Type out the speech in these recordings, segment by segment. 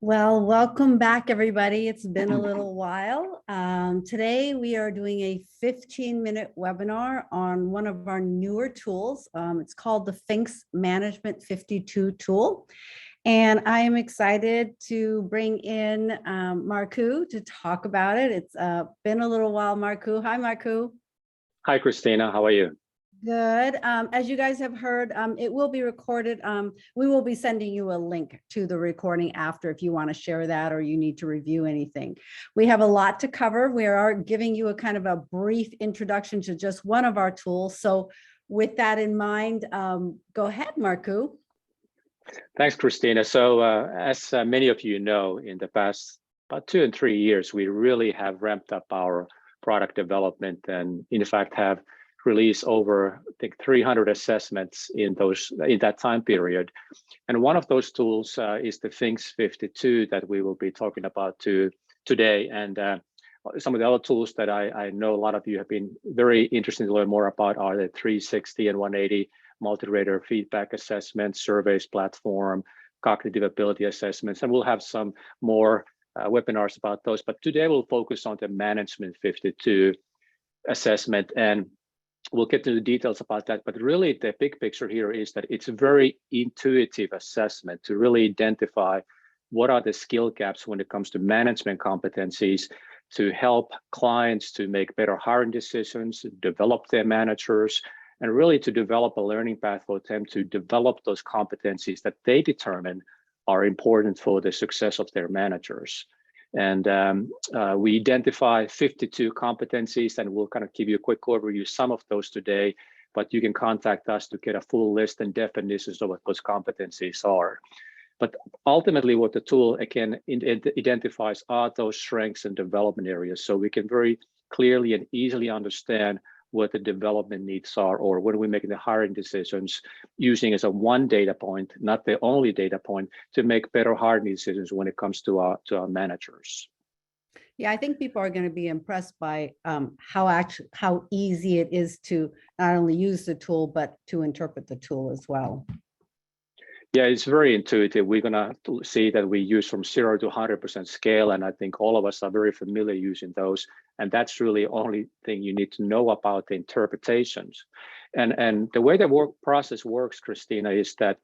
Well, welcome back, everybody. It's been a little while. Today, we are doing a 15-minute webinar on one of our newer tools. It's called the FinxS Management 52 tool. And I am excited to bring in Marku to talk about it. It's been a little while, Marku. Hi, Marku. Hi, Christina. How are you? Good. As you guys have heard, it will be recorded. We will be sending you a link to the recording after if you want to share that or you need to review anything. We have a lot to cover. We are giving you a kind of a brief introduction to just one of our tools. So with that in mind, go ahead, Marku. Thanks, Christina. So as many of you know, in the past about 2 and 3 years, we really have ramped up our product development and in fact have released over, I think, 300 assessments in that time period. And one of those tools is the FinxS 52 that we will be talking about today. And some of the other tools that I know a lot of you have been very interested to learn more about are the 360 and 180 multi-rater feedback assessments, surveys platform, cognitive ability assessments, and we'll have some more webinars about those. But today we'll focus on the Management 52 assessment, and we'll get to the details about that. But really, the big picture here is that it's a very intuitive assessment to really identify what are the skill gaps when it comes to management competencies to help clients to make better hiring decisions, develop their managers, and really to develop a learning path for them to develop those competencies that they determine are important for the success of their managers. And we identify 52 competencies, and we'll kind of give you a quick overview some of those today, but you can contact us to get a full list and definitions of what those competencies are. But ultimately, what the tool, again, identifies are those strengths and development areas, so we can very clearly and easily understand what the development needs are, or when we're making the hiring decisions, using as a one data point, not the only data point, to make better hiring decisions when it comes to our managers. Yeah, I think people are going to be impressed by how easy it is to not only use the tool, but to interpret the tool as well. Yeah, it's very intuitive. We're going to see that we use from 0 to 100% scale, and I think all of us are very familiar using those. And that's really the only thing you need to know about the interpretations. And the way the process works, Christina, is that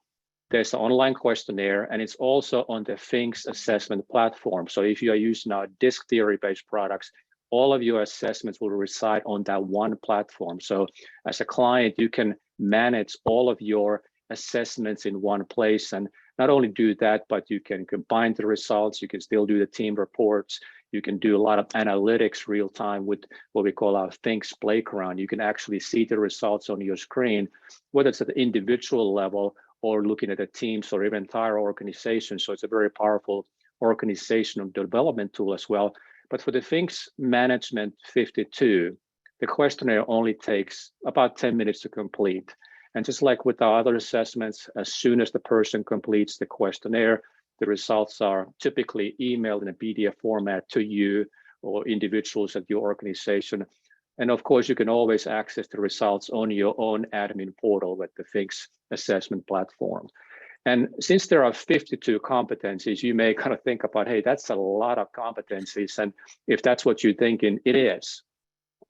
there's an online questionnaire, and it's also on the FinxS assessment platform. So if you are using our disk theory-based products, all of your assessments will reside on that one platform. So as a client, you can manage all of your assessments in one place, and not only do that, but you can combine the results. You can still do the team reports. You can do a lot of analytics real time with what we call our FinxS Playground. You can actually see the results on your screen, whether it's at the individual level or looking at the teams or even entire organizations. So it's a very powerful organizational development tool as well. But for the FinxS Management 52, the questionnaire only takes about 10 minutes to complete. And just like with our other assessments, as soon as the person completes the questionnaire, the results are typically emailed in a PDF format to you or individuals at your organization. And of course, you can always access the results on your own admin portal with the FinxS assessment platform. And since there are 52 competencies, you may kind of think about, hey, that's a lot of competencies. And if that's what you're thinking, it is.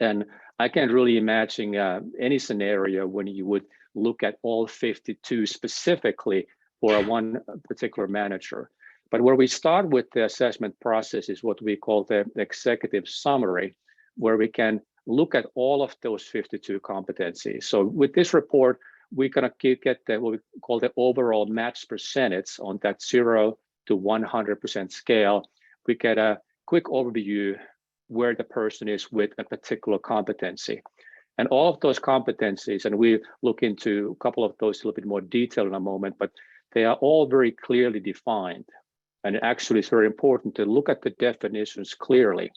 And I can't really imagine any scenario when you would look at all 52 specifically for one particular manager. But where we start with the assessment process is what we call the executive summary, where we can look at all of those 52 competencies. So with this report, we're going to get what we call the overall match percentage on that 0 to 100% scale. We get a quick overview where the person is with a particular competency. And all of those competencies, and we look into a couple of those a little bit more detail in a moment, but they are all very clearly defined. And actually, it's very important to look at the definitions clearly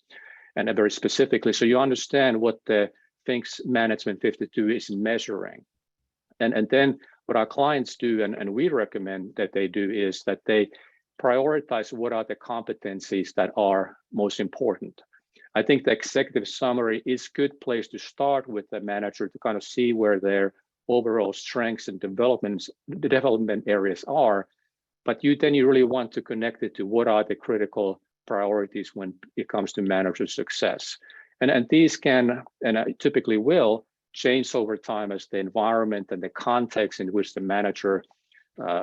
and very specifically, so you understand what the FinxS Management 52 is measuring. And then what our clients do, and we recommend that they do, is that they prioritize what are the competencies that are most important. I think the executive summary is a good place to start with the manager to kind of see where their overall strengths and development areas are. but you really want to connect it to what are the critical priorities when it comes to manager success. And these can, and typically will, change over time as the environment and the context in which the manager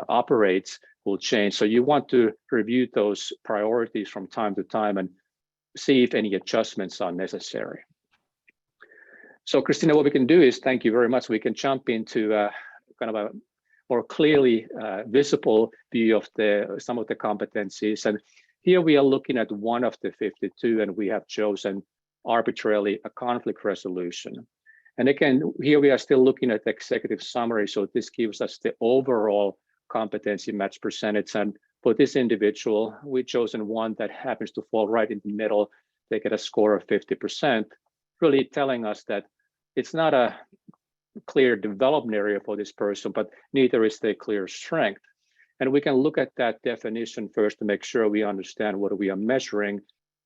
operates will change. So you want to review those priorities from time to time and see if any adjustments are necessary. So Christina, what we can do is, thank you very much, we can jump into kind of a more clearly visible view of some of the competencies. And here we are looking at one of the 52, and we have chosen arbitrarily a conflict resolution. And again, here we are still looking at the executive summary. So this gives us the overall competency match percentage. And for this individual, we've chosen one that happens to fall right in the middle. They get a score of 50%, really telling us that it's not a clear development area for this person, but neither is the clear strength. And we can look at that definition first to make sure we understand what we are measuring.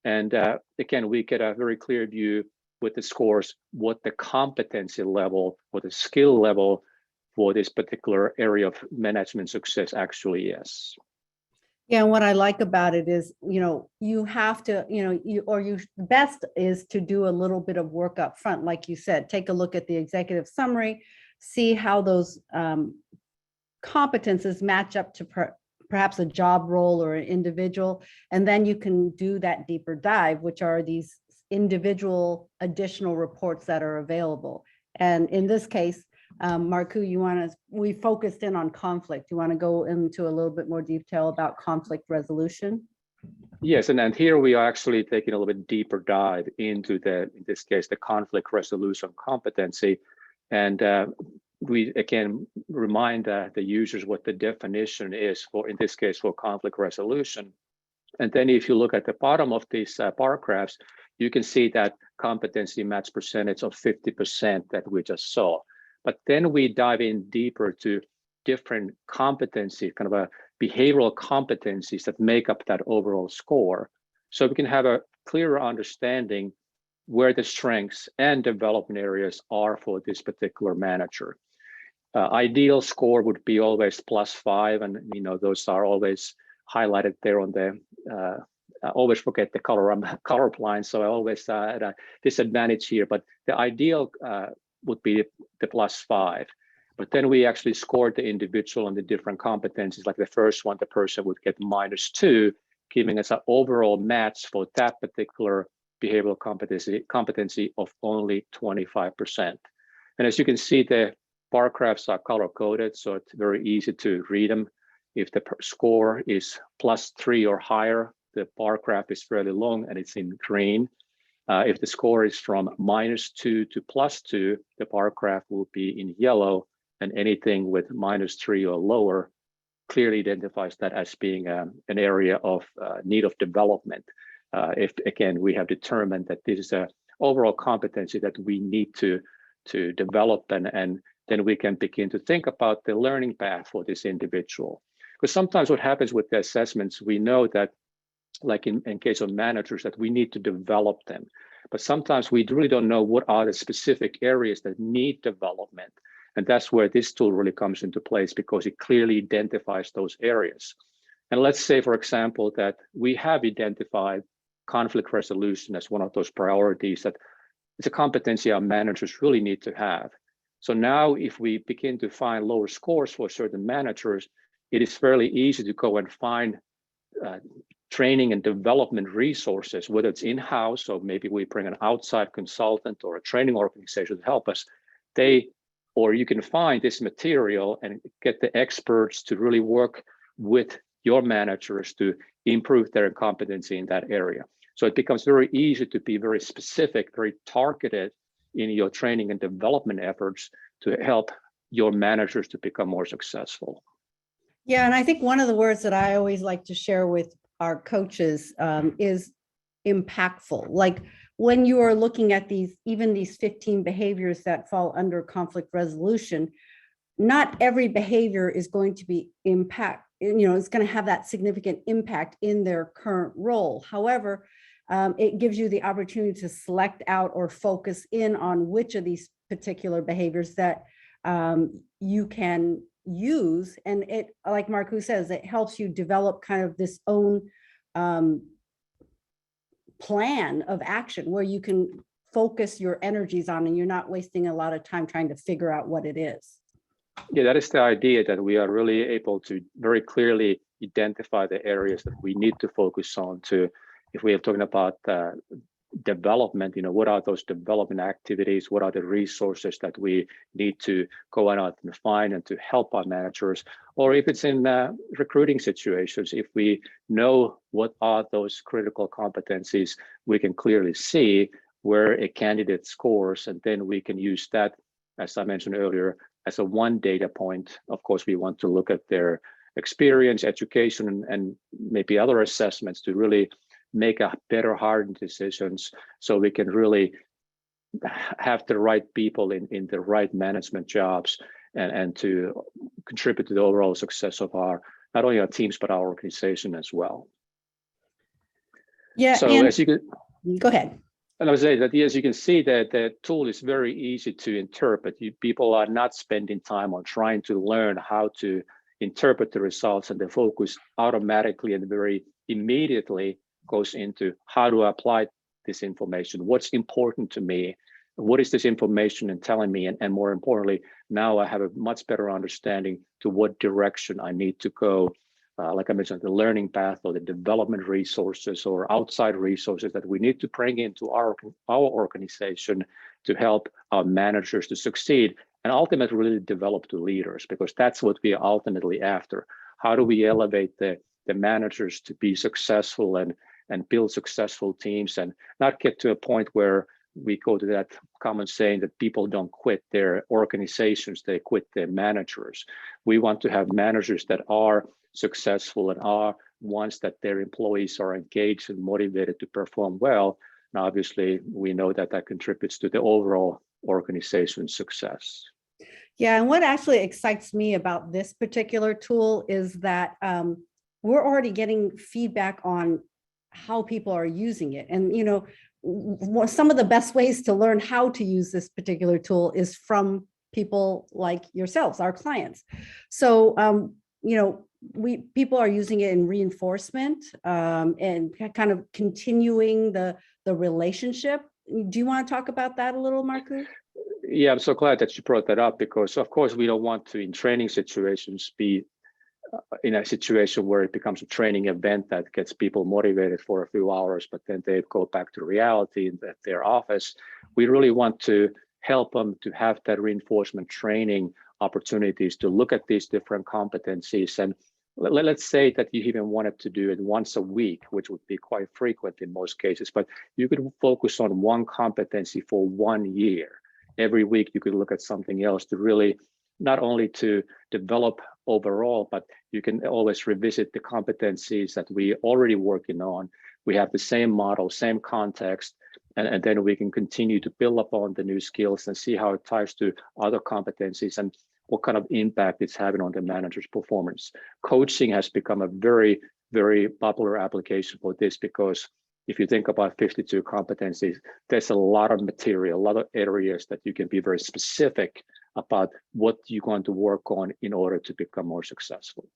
And again, we get a very clear view with the scores, what the competency level or the skill level for this particular area of management success actually is. Yeah, and what I like about it is, you have to, the best is to do a little bit of work up front. Like you said, take a look at the executive summary, see how those competences match up to perhaps a job role or an individual. And then you can do that deeper dive, which are these individual additional reports that are available. And in this case, Markku, we focused in on conflict. You want to go into a little bit more detail about conflict resolution? Yes, and here we are actually taking a little bit deeper dive into in this case, the conflict resolution competency. And we again remind the users what the definition is for, in this case, for conflict resolution. And then if you look at the bottom of these bar graphs, you can see that competency match percentage of 50% that we just saw. But then we dive in deeper to different competency, kind of a behavioral competencies that make up that overall score. So we can have a clearer understanding where the strengths and development areas are for this particular manager. Ideal score would be always +5, and those are always highlighted there on the, I always forget the color, I'm colorblind, so I always at a disadvantage here, but the ideal would be the +5. But then we actually scored the individual on the different competencies. Like the first one, the person would get -2, giving us an overall match for that particular behavioral competency of only 25%. And as you can see, the bar graphs are color coded, so it's very easy to read them. If the score is +3 or higher, the bar graph is fairly long and it's in green. If the score is from -2 to +2, the bar graph will be in yellow, and anything with -3 or lower clearly identifies that as being an area of need of development. If again, we have determined that this is an overall competency that we need to develop, and then we can begin to think about the learning path for this individual. Because sometimes what happens with the assessments, we know that, like in case of managers, that we need to develop them. But sometimes we really don't know what are the specific areas that need development. And that's where this tool really comes into place, because it clearly identifies those areas. And let's say, for example, that we have identified conflict resolution as one of those priorities that it's a competency our managers really need to have. So now if we begin to find lower scores for certain managers, it is fairly easy to go and find training and development resources, whether it's in-house or maybe we bring an outside consultant or a training organization to help us. Or you can find this material and get the experts to really work with your managers to improve their competency in that area. So it becomes very easy to be very specific, very targeted in your training and development efforts to help your managers to become more successful. Yeah, and I think one of the words that I always like to share with our coaches is impactful. Like when you are looking at even these 15 behaviors that fall under conflict resolution, not every behavior is going to be it's going to have that significant impact in their current role. However, it gives you the opportunity to select out or focus in on which of these particular behaviors that you can use, and it, like Marku says, it helps you develop kind of this own plan of action where you can focus your energies on, and you're not wasting a lot of time trying to figure out what it is. Yeah, that is the idea, that we are really able to very clearly identify the areas that we need to focus on to, if we are talking about development, what are those development activities? What are the resources that we need to go out and find and to help our managers? Or if it's in recruiting situations, if we know what are those critical competencies, we can clearly see where a candidate scores, and then we can use that, as I mentioned earlier, as a one data point. Of course, we want to look at their experience, education, and maybe other assessments to really make a better hiring decisions, so we can really have the right people in the right management jobs, and to contribute to the overall success of our, not only our teams, but our organization as well. Yeah. So as you can go ahead. And I would say that, as you can see, that the tool is very easy to interpret. People are not spending time on trying to learn how to interpret the results, and the focus automatically and very immediately goes into how to apply this information. What's important to me? What is this information and telling me? And more importantly, now I have a much better understanding to what direction I need to go. Like I mentioned, the learning path or the development resources or outside resources that we need to bring into our organization to help our managers to succeed and ultimately really develop the leaders, because that's what we are ultimately after. How do we elevate the managers to be successful and build successful teams, and not get to a point where we go to that common saying that people don't quit their organizations, they quit their managers. We want to have managers that are successful and are ones that their employees are engaged and motivated to perform well. And obviously, we know that that contributes to the overall organization success. Yeah, and what actually excites me about this particular tool is that we're already getting feedback on how people are using it. And, some of the best ways to learn how to use this particular tool is from people like yourselves, our clients. So, people are using it in reinforcement and kind of continuing the relationship. Do you want to talk about that a little, Marku? Yeah, I'm so glad that you brought that up, because of course we don't want to, in training situations, be in a situation where it becomes a training event that gets people motivated for a few hours, but then they go back to reality at their office. We really want to help them to have that reinforcement training opportunities to look at these different competencies. And let's say that you even wanted to do it once a week, which would be quite frequent in most cases, but you could focus on one competency for 1 year. Every week you could look at something else to really, not only to develop overall, but you can always revisit the competencies that we already working on. We have the same model, same context, and then we can continue to build upon the new skills and see how it ties to other competencies and what kind of impact it's having on the manager's performance. Coaching has become a very, very popular application for this, because if you think about 52 competencies, there's a lot of material, a lot of areas that you can be very specific about what you're going to work on in order to become more successful.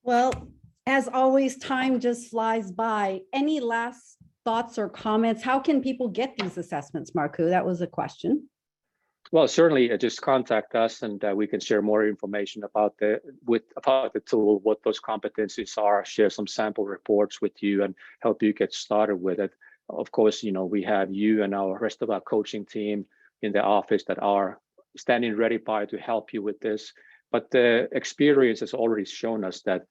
Well, as always, time just flies by. Any last thoughts or comments? How can people get these assessments, Marku? That was a question. Well, certainly just contact us, and we can share more information about the tool, what those competencies are, share some sample reports with you and help you get started with it. Of course, we have you and our rest of our coaching team in the office that are standing ready by to help you with this. But the experience has already shown us that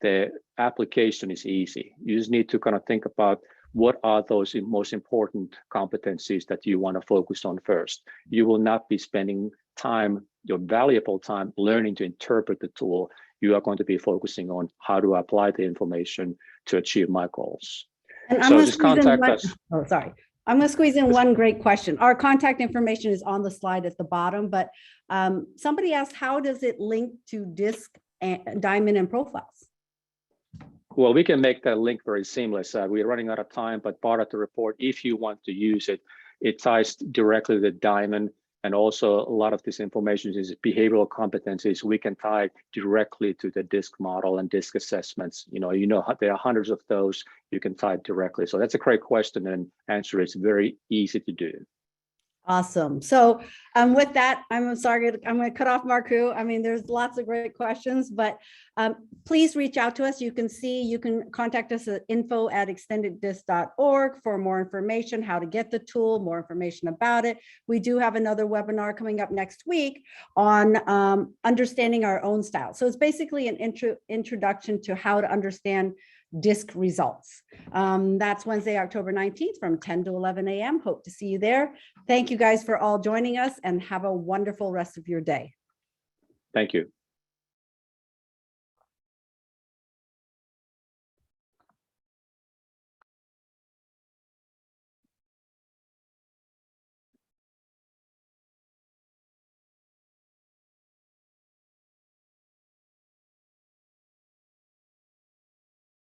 the application is easy. You just need to kind of think about what are those most important competencies that you want to focus on first. You will not be spending time, your valuable time, learning to interpret the tool. You are going to be focusing on how to apply the information to achieve my goals. And so just contact us. Oh, sorry. I'm going to squeeze in one great question. Our contact information is on the slide at the bottom, but somebody asked, how does it link to DISC, Diamond, and Profiles? Well, we can make that link very seamless. We're running out of time, but part of the report, if you want to use it, it ties directly to the Diamond. And also a lot of this information is behavioral competencies. We can tie directly to the DISC model and DISC assessments. There are hundreds of those you can tie directly. So that's a great question, and answer is very easy to do. Awesome. So with that, I'm sorry, I'm going to cut off Marku. I mean, there's lots of great questions, but please reach out to us. You can contact us at info@extendeddisc.org for more information, how to get the tool, more information about it. We do have another webinar coming up next week on understanding our own style. So it's basically an introduction to how to understand DISC results. That's Wednesday, October 19th from 10 to 11 a.m. Hope to see you there. Thank you guys for all joining us, and have a wonderful rest of your day. Thank you.